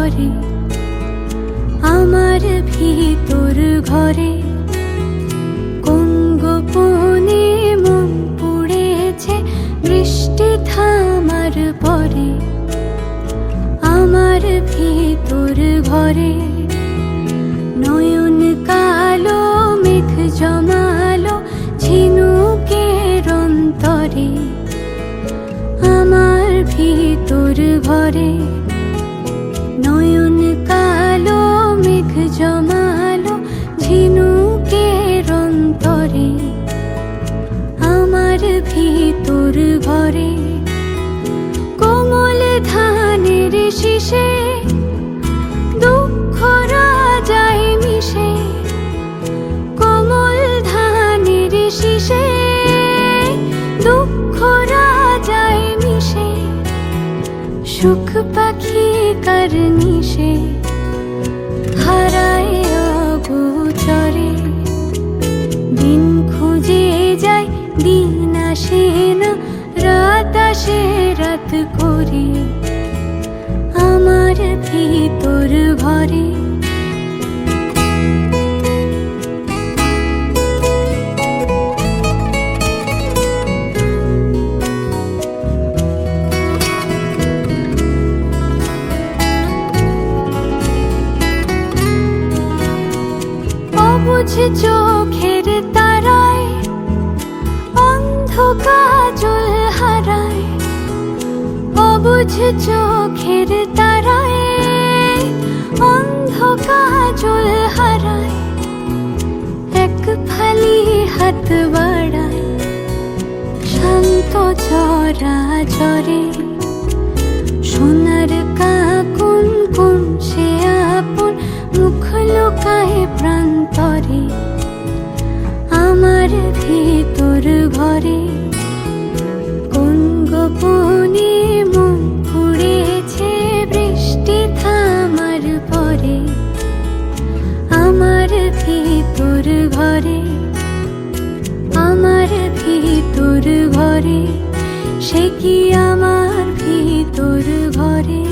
করে আমার ভিতর ঘরে। কোন গোপনে মন পুড়েছে বৃষ্টি থামার পরে আমার ভিতর ঘরে। নয়ন কালো মেঘ জমালো ঝিনুকের অন্তরে আমার ভিতর ঘরে। নয়ন কালো মেঘ জমালো ঝিনুকের অন্তরে আমার ভিতর ঘরে। কোমল ধানের শীষে দুঃখ রাজায় মিশে। কোমল ধানের শীষে দুঃখ রাজায় মিশে। সুখ পাখি কার নিশে হারায় অগোচরে। দিন খুঁজে যায় দিন আসে না, রাত আসে রাত করে আমার ভিতর ঘরে। অবুঝ চোখের তারায় অন্ধ কাজল হারায়। অবুঝ চোখের তারায় অন্ধ কাজল হারায়। এক ফালি হাত বাড়ায় শান্ত চরাচরে। সোনার কাকুন কোন সে আপন মুখ লুকায় প্রান্তরে আমার ভিতর ঘরে। কোন গোপনে মন পুড়েছে বৃষ্টি থামার পরে আমার ভিতর ঘরে। আমার ভিতর ঘরে সে কি আমার ভিতর ঘরে।